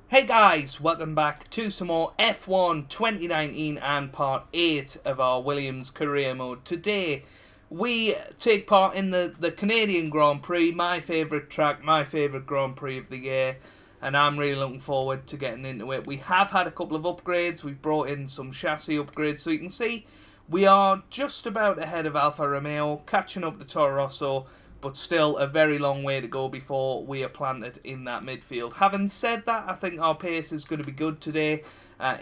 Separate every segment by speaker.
Speaker 1: Hey guys, welcome back to some more F1 2019 and part 8 of our Williams career mode. Today we take part in the Canadian Grand Prix, my favourite track, my favourite Grand Prix of the year, and I'm really looking forward to getting into it. We have had a couple of upgrades, we've brought in some chassis upgrades, so you can see we are just about ahead of Alfa Romeo, catching up to Toro Rosso, but still a very long way to go before we are planted in that midfield. Having said that, I think our pace is going to be good today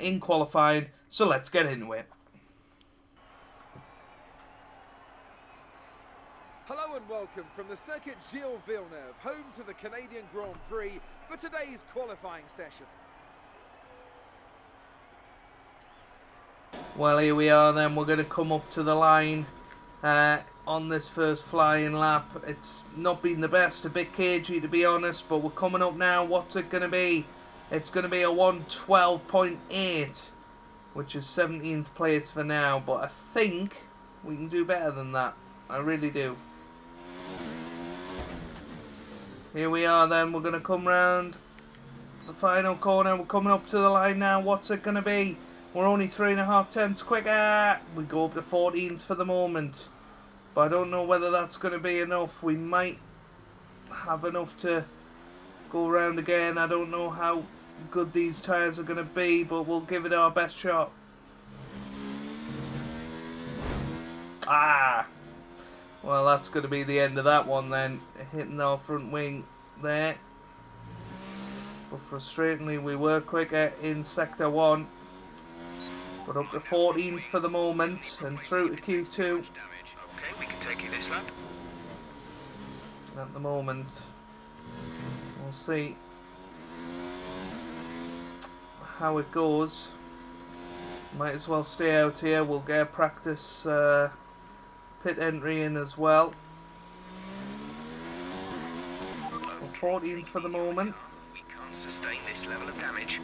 Speaker 1: in qualifying, so let's get into it.
Speaker 2: Hello and welcome from the Circuit Gilles Villeneuve, home to the Canadian Grand Prix for today's qualifying session.
Speaker 1: Well, here we are then, we're going to come up to the line on this first flying lap. It's not been the best, a bit cagey to be honest, but we're coming up now. What's it going to be? It's going to be a 1:12.8, which is 17th place for now, but I think we can do better than that. I really do. Here we are then, we're going to come round the final corner. We're coming up to the line now. What's it going to be? We're only 3.5 tenths quicker. We go up to 14th for the moment, but I don't know whether that's going to be enough. We might have enough to go around again. I don't know how good these tyres are going to be, but we'll give it our best shot. Well, that's going to be the end of that one then, hitting our front wing there. But frustratingly, we were quicker in Sector 1. But up to 14th for the moment and through to Q2.
Speaker 3: Okay, we can take you this lap.
Speaker 1: At the moment, we'll see how it goes. Might as well stay out here. We'll get practice pit entry in as well. 14th for the moment.
Speaker 3: We can't sustain this level of damage.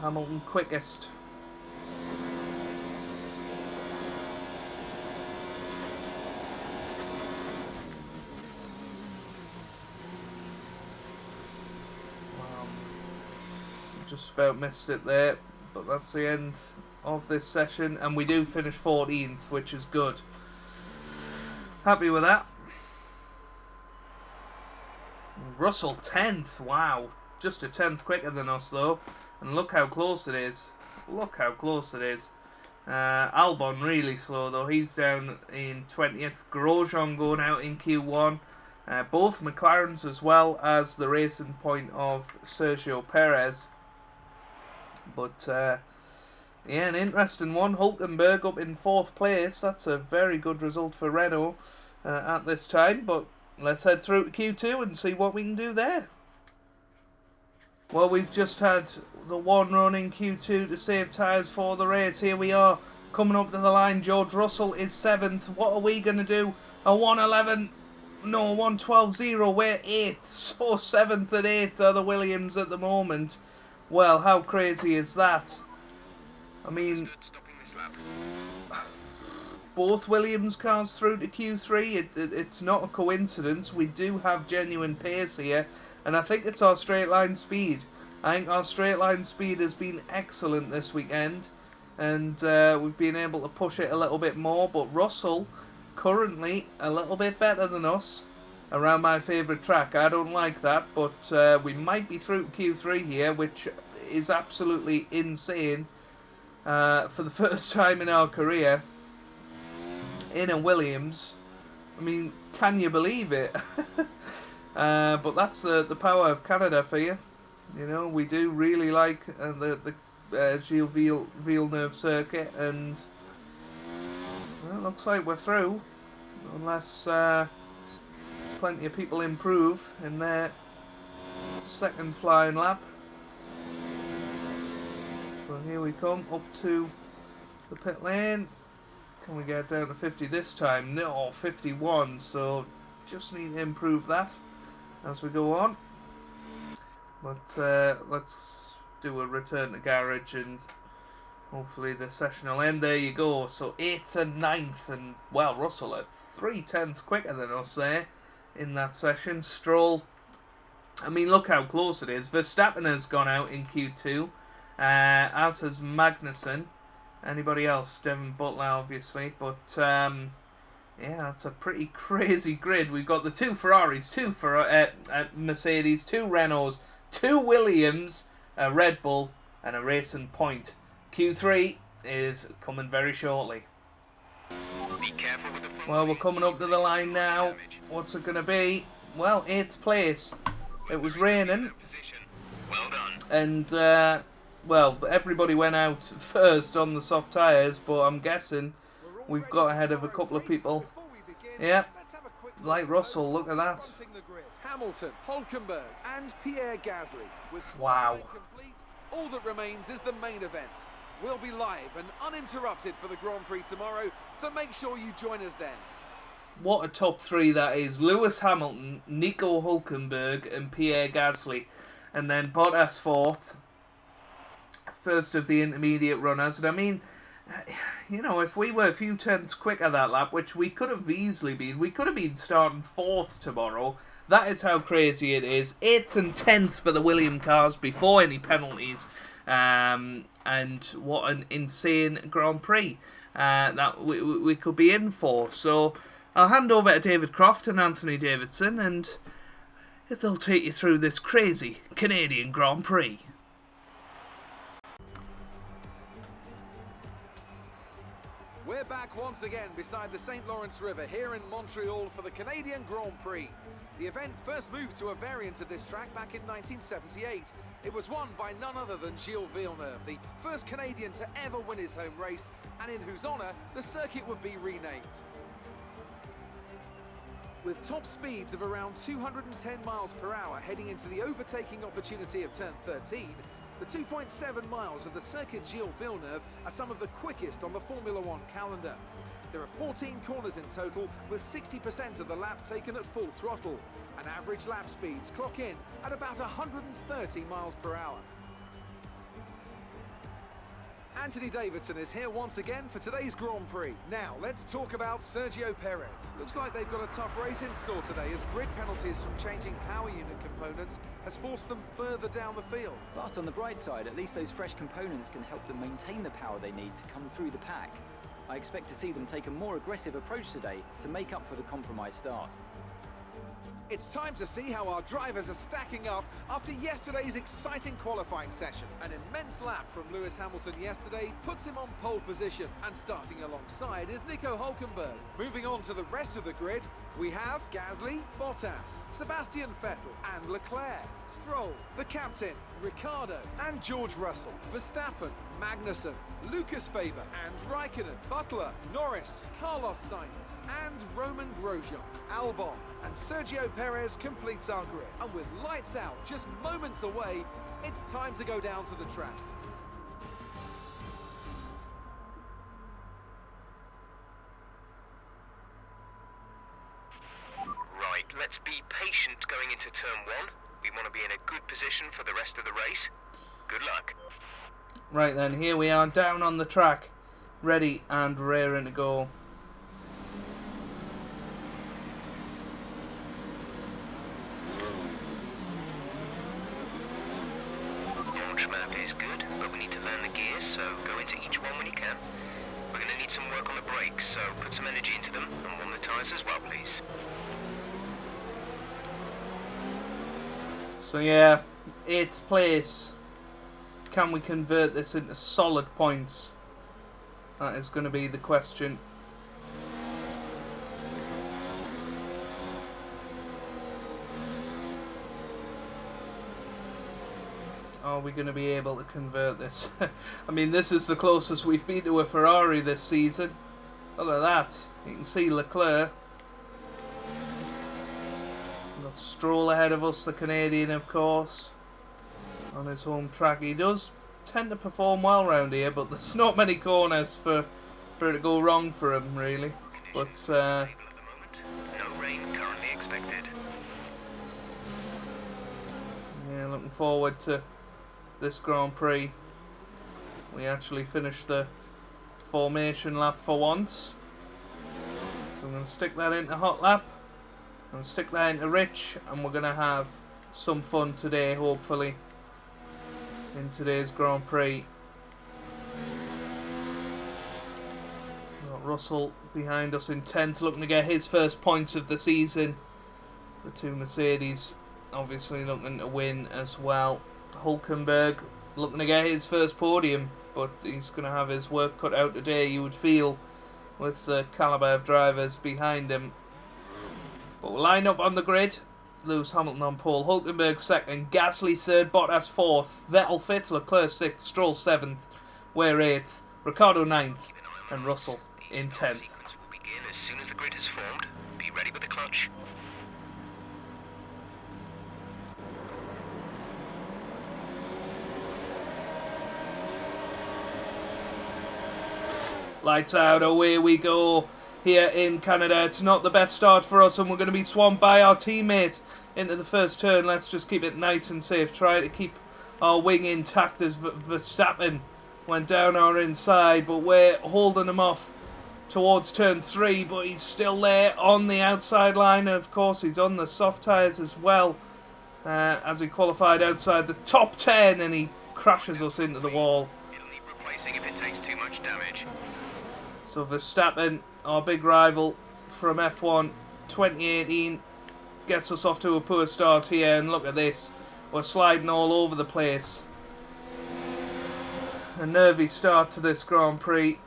Speaker 1: Hamilton quickest. Just about missed it there, but that's the end of this session, and we do finish 14th, which is good. Happy with that. Russell 10th, wow, just a 10th quicker than us though, and look how close it is. Look how close it is. Albon really slow though, he's down in 20th. Grosjean going out in Q1. Both McLarens as well as the racing point of Sergio Perez. But yeah, an interesting one. Hulkenberg up in 4th place. That's a very good result for Renault at this time. But let's head through to Q2 and see what we can do there. Well, we've just had the one run in Q2 to save tyres for the race. Here we are coming up to the line. George Russell is 7th. What are we going to do? A 1:11? No, 1:12.0. We're 8th. So 7th and 8th are the Williams at the moment. Well, how crazy is that? I mean, both Williams cars through to Q3. It's not a coincidence. We do have genuine pace here, and I think it's our straight line speed. I think our straight line speed has been excellent this weekend, and we've been able to push it a little bit more. But Russell, currently a little bit better than us around my favourite track. I don't like that, but we might be through to Q3 here, which is absolutely insane for the first time in our career in a Williams. I mean, can you believe it? But that's the power of Canada for you. You know, we do really like the Gilles Villeneuve circuit, and well, it looks like we're through, unless plenty of people improve in their second flying lap. So here we come up to the pit lane. Can we get down to 50 this time? No, 51, so just need to improve that as we go on. But let's do a return to garage and hopefully the session will end. There you go. So 8th and 9th, and well, Russell are 3 tenths quicker than us there in that session. Stroll I mean, look how close it is. Verstappen has gone out in Q2, as has Magnussen. Anybody else? Devin Butler, obviously. But, yeah, that's a pretty crazy grid. We've got the 2 Ferraris, 2 Mercedes, 2 Renaults, 2 Williams, a Red Bull, and a Racing Point. Q3 is coming very shortly.
Speaker 3: Be careful with the
Speaker 1: Well, we're coming up to the line now. What's it going to be? Well, 8th place. It was raining.
Speaker 3: position. Well done.
Speaker 1: And, well, everybody went out first on the soft tyres, but I'm guessing we've got ahead of a couple of people. Yeah, like Russell, look at that.
Speaker 2: Hamilton, Hülkenberg and Pierre Gasly. With
Speaker 1: Wow.
Speaker 2: complete, all that remains is the main event. We'll be live and uninterrupted for the Grand Prix tomorrow, so make sure you join us then.
Speaker 1: What a top 3 that is. Lewis Hamilton, Nico Hülkenberg and Pierre Gasly. And then Bottas 4th. First of the intermediate runners. And I mean, you know, if we were a few tenths quicker that lap, which we could have easily been, we could have been starting 4th tomorrow. That is how crazy it is. 8th and 10th for the Williams cars before any penalties. And what an insane Grand Prix that we could be in for. So I'll hand over to David Croft and Anthony Davidson, and they'll take you through this crazy Canadian Grand Prix.
Speaker 2: We're back once again beside the St. Lawrence River here in Montreal for the Canadian Grand Prix. The event first moved to a variant of this track back in 1978. It was won by none other than Gilles Villeneuve, the first Canadian to ever win his home race, and in whose honour the circuit would be renamed. With top speeds of around 210 miles per hour heading into the overtaking opportunity of turn 13, the 2.7 miles of the Circuit Gilles Villeneuve are some of the quickest on the Formula One calendar. There are 14 corners in total, with 60% of the lap taken at full throttle, and average lap speeds clock in at about 130 miles per hour. Anthony Davidson is here once again for today's Grand Prix. Now, let's talk about Sergio Perez. Looks like they've got a tough race in store today, as grid penalties from changing power unit components has forced them further down the field.
Speaker 4: But on the bright side, at least those fresh components can help them maintain the power they need to come through the pack. I expect to see them take a more aggressive approach today to make up for the compromised start.
Speaker 2: It's time to see how our drivers are stacking up after yesterday's exciting qualifying session. An immense lap from Lewis Hamilton yesterday puts him on pole position, and starting alongside is Nico Hülkenberg. Moving on to the rest of the grid, we have Gasly, Bottas, Sebastian Vettel and Leclerc, Stroll, the captain, Ricciardo and George Russell, Verstappen, Magnussen, Lucas Faber and Raikkonen, Butler, Norris, Carlos Sainz and Roman Grosjean. Albon and Sergio Perez completes our grid. And with lights out just moments away, it's time to go down to the track.
Speaker 3: Right, let's be patient going into turn 1. We want to be in a good position for the rest of the race. Good luck.
Speaker 1: Right then, here we are down on the track, ready and raring to go.
Speaker 3: Launch map is good, but we need to learn the gears, so go into each one when you can. We're going to need some work on the brakes, so put some energy into them and warm the tyres as well, please.
Speaker 1: So yeah, 8th place. Can we convert this into solid points? That is going to be the question. Are we going to be able to convert this? I mean, this is the closest we've been to a Ferrari this season. Look at that. You can see Leclerc. We've got Stroll ahead of us, the Canadian, of course, on his home track. He does tend to perform well around here, but there's not many corners for it to go wrong for him, really. But
Speaker 3: Stable at the moment. No rain currently expected.
Speaker 1: yeah, looking forward to this Grand Prix. We actually finished the formation lap for once. So I'm going to stick that into hot lap and stick that into rich, and we're going to have some fun today, hopefully, in today's Grand Prix. Got Russell behind us in 10th, looking to get his first points of the season. The two Mercedes obviously looking to win as well. Hülkenberg looking to get his first podium, but he's going to have his work cut out today, you would feel, with the calibre of drivers behind him. But we'll line up on the grid. Lewis Hamilton on pole, Hülkenberg second, Gasly third, Bottas fourth, Vettel fifth, Leclerc sixth, Stroll seventh, Ware eighth, Ricciardo ninth, and Russell in 10th.
Speaker 3: Will begin as soon as the grid is formed. Be ready with the clutch.
Speaker 1: Lights out, away we go here in Canada. It's not the best start for us, and we're going to be swamped by our teammate into the first turn. Let's just keep it nice and safe. Try to keep our wing intact as Verstappen went down our inside, but we're holding him off towards turn 3, but he's still there on the outside line. Of course, he's on the soft tyres as well, as he qualified outside the top 10, and he crashes us into the wall.
Speaker 3: It'll need replacing if it takes too much damage.
Speaker 1: So Verstappen, our big rival from F1 2018, gets us off to a poor start here, and look at this. We're sliding all over the place. A nervy start to this Grand Prix.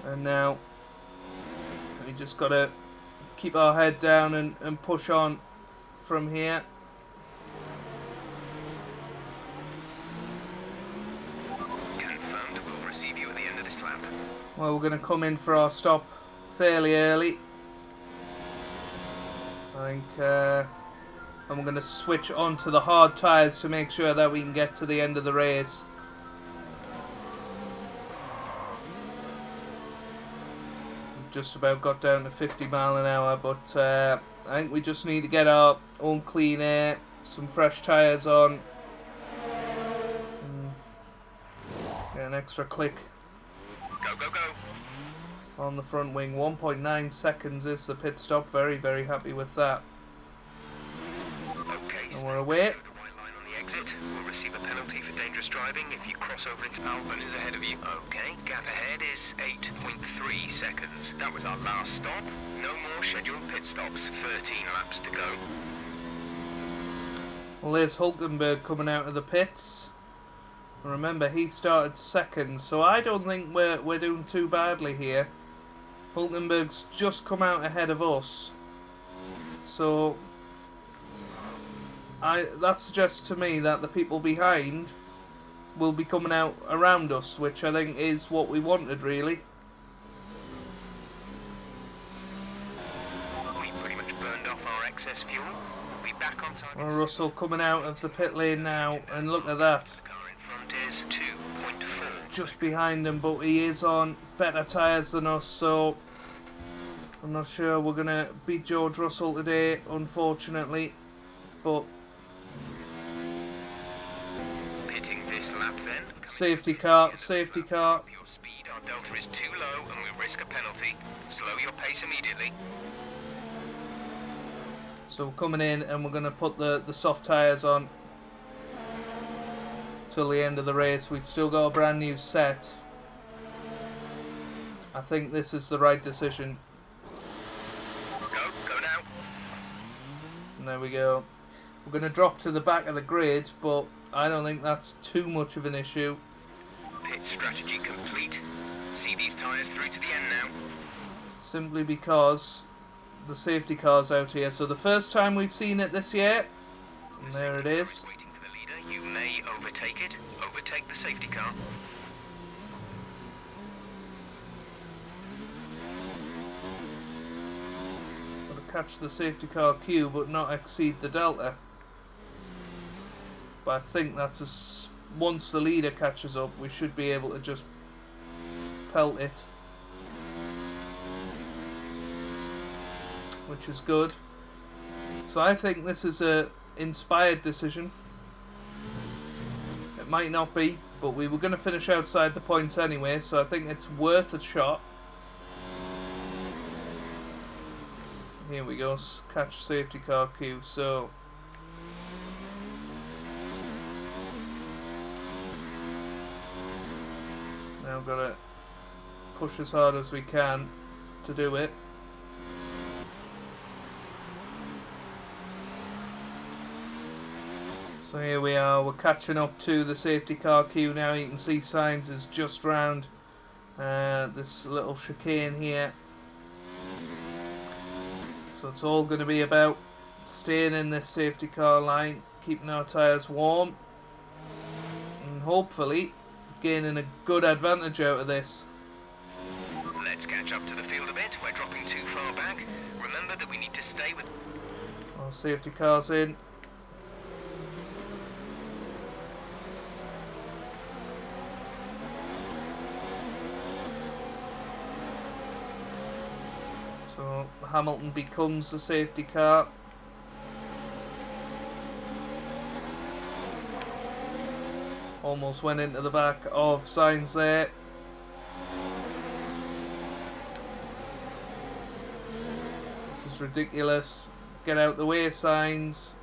Speaker 1: And now we just got to keep our head down and push on from here.
Speaker 3: Confirmed. We'll receive you at the end of this lap.
Speaker 1: Well, we're going to come in for our stop fairly early, I think, and we're going to switch on to the hard tyres to make sure that we can get to the end of the race. Just about got down to 50 mile an hour, but I think we just need to get our own clean air, some fresh tyres on, get an extra click
Speaker 3: Go, go, go.
Speaker 1: on the front wing. 1.9 seconds is the pit stop. Very, very happy with that.
Speaker 3: Okay,
Speaker 1: And we're away.
Speaker 3: the white line on the exit. We'll receive a penalty for dangerous driving if you cross over into Albon is ahead of you. Okay, gap ahead is 8.3 seconds. That was our last stop. No more scheduled pit stops. 13 laps to go.
Speaker 1: Well, there's Hülkenberg coming out of the pits. Remember, he started second, so I don't think we're doing too badly here. Hülkenberg's just come out ahead of us, so that suggests to me that the people behind will be coming out around us, which I think is what we wanted, really.
Speaker 3: We pretty much burned off our excess fuel. We'll be back on target.
Speaker 1: Well, Russell coming out of the pit lane now, and look at that.
Speaker 3: The car in front is 2.4.
Speaker 1: Just behind him, but he is on better tyres than us, so I'm not sure we're going to beat George Russell today, unfortunately. But
Speaker 3: Pitting this lap then.
Speaker 1: safety car, safety car.
Speaker 3: Your speed, our delta is too low and we risk a penalty. Slow your pace immediately.
Speaker 1: So we're coming in and we're going to put the soft tyres on till the end of the race. We've still got a brand new set. I think this is the right decision.
Speaker 3: Go now.
Speaker 1: And there we go. We're going to drop to the back of the grid, but I don't think that's too much of an issue.
Speaker 3: Pit strategy complete. See these tyres through to the end now.
Speaker 1: Simply because the safety car's out here. So the first time we've seen it this year, and there it is.
Speaker 3: Waiting for the leader. You may overtake it. Overtake the safety car.
Speaker 1: Got to catch the safety car queue, but not exceed the delta. But I think that's once the leader catches up, we should be able to just pelt it, which is good. So I think this is a inspired decision. It might not be, but we were going to finish outside the points anyway, so I think it's worth a shot. Here we go, catch safety car queue. So now gotta push as hard as we can to do it. So here we are, we're catching up to the safety car queue now. You can see Sainz is just round this little chicane here. So it's all going to be about staying in this safety car line, keeping our tyres warm, and hopefully gaining a good advantage out of this.
Speaker 3: Let's catch up to the field a bit. We're dropping too far back. Remember that we need to stay with...
Speaker 1: Our safety car's in. So Hamilton becomes the safety car. Almost went into the back of Sainz there. This is ridiculous. Get out the way, Sainz.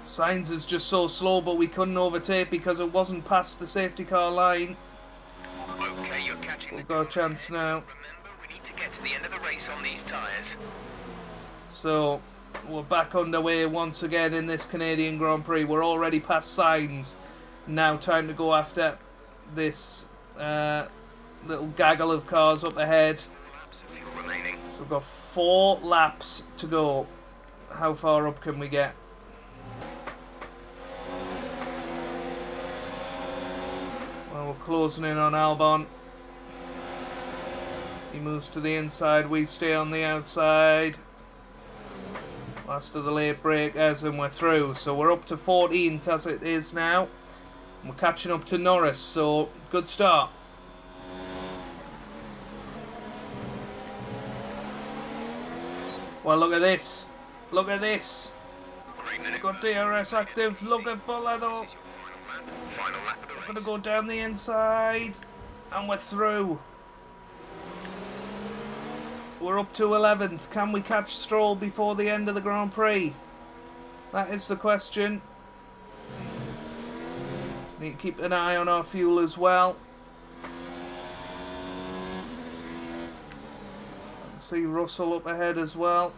Speaker 1: Sainz is just so slow, but we couldn't overtake because it wasn't past the safety car line.
Speaker 3: Okay, you're catching.
Speaker 1: We've got a chance now.
Speaker 3: Remember, we need to get to the end of the race on these tyres.
Speaker 1: So we're back underway once again in this Canadian Grand Prix. We're already past Sainz. Now time to go after this little gaggle of cars up ahead.
Speaker 3: Laps of fuel remaining.
Speaker 1: So we've got 4 laps to go. How far up can we get? Well, we're closing in on Albon. He moves to the inside, we stay on the outside. Last of the late breakers and we're through. So we're up to 14th as it is now. We're catching up to Norris, so good start. Well, look at this. Look at this. We've got DRS active. Look at Buller though.
Speaker 3: Final lap of the race.
Speaker 1: We're going to go down the inside. And we're through. We're up to 11th. Can we catch Stroll before the end of the Grand Prix? That is the question. Need to keep an eye on our fuel as well. See Russell up ahead as well.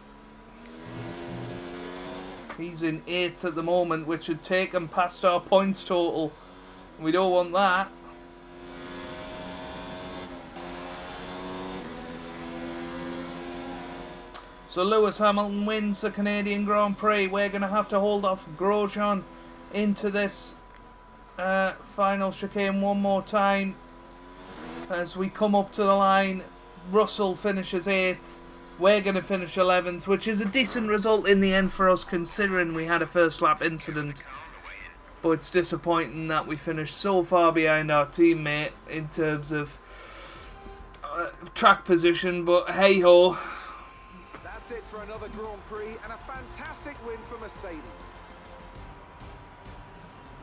Speaker 1: He's in 8th at the moment, which would take him past our points total. We don't want that. So Lewis Hamilton wins the Canadian Grand Prix. We're going to have to hold off Grosjean into this final chicane one more time. As we come up to the line, Russell finishes 8th. We're going to finish 11th, which is a decent result in the end for us considering we had a first lap incident. But it's disappointing that we finished so far behind our teammate in terms of track position, but hey ho.
Speaker 2: That's it for another Grand Prix and a fantastic win for Mercedes.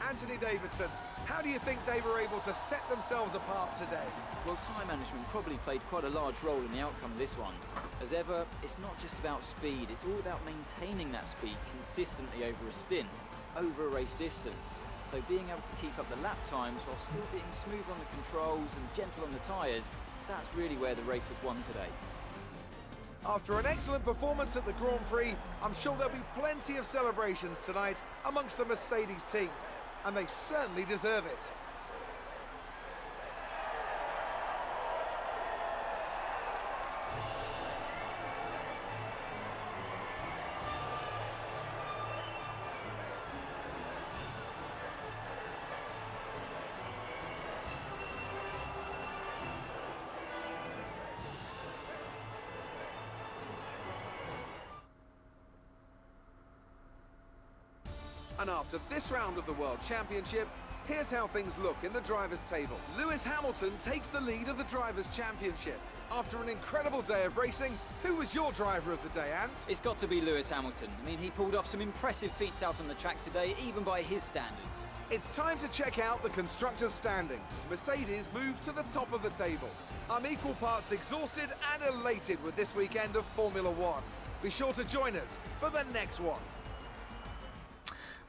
Speaker 2: Anthony Davidson, how do you think they were able to set themselves apart today?
Speaker 4: Well, time management probably played quite a large role in the outcome of this one. As ever, it's not just about speed, it's all about maintaining that speed consistently over a stint, over a race distance. So being able to keep up the lap times while still being smooth on the controls and gentle on the tyres, that's really where the race was won today.
Speaker 2: After an excellent performance at the Grand Prix, I'm sure there'll be plenty of celebrations tonight amongst the Mercedes team. And they certainly deserve it. And after this round of the World Championship, here's how things look in the Drivers' Table. Lewis Hamilton takes the lead of the Drivers' Championship After an incredible day of racing, who was your driver of the day, Ant?
Speaker 4: It's got to be Lewis Hamilton. I mean, he pulled off some impressive feats out on the track today, even by his standards.
Speaker 2: It's time to check out the constructors' standings. Mercedes moved to the top of the table. I'm equal parts exhausted and elated with this weekend of Formula One. Be sure to join us for the next one.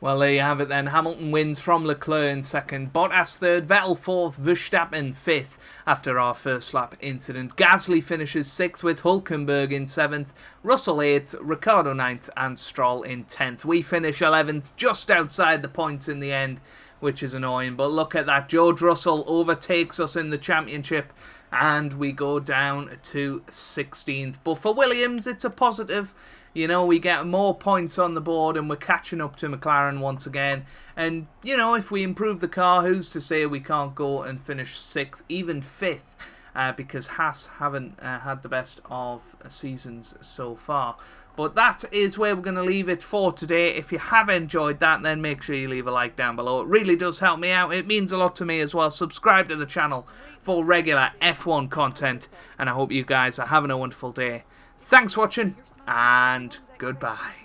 Speaker 1: Well, there you have it then. Hamilton wins from Leclerc in second, Bottas third, Vettel fourth, Verstappen fifth after our first lap incident. Gasly finishes sixth with Hülkenberg in seventh, Russell eighth, Ricciardo ninth and Stroll in 10th. We finish 11th, just outside the points in the end, which is annoying. But look at that, George Russell overtakes us in the championship and we go down to 16th. But for Williams, it's a positive. You know, we get more points on the board and we're catching up to McLaren once again. And, you know, if we improve the car, who's to say we can't go and finish 6th, even 5th, because Haas haven't had the best of seasons so far. But that is where we're going to leave it for today. If you have enjoyed that, then make sure you leave a like down below. It really does help me out. It means a lot to me as well. Subscribe to the channel for regular F1 content. And I hope you guys are having a wonderful day. Thanks for watching, and goodbye.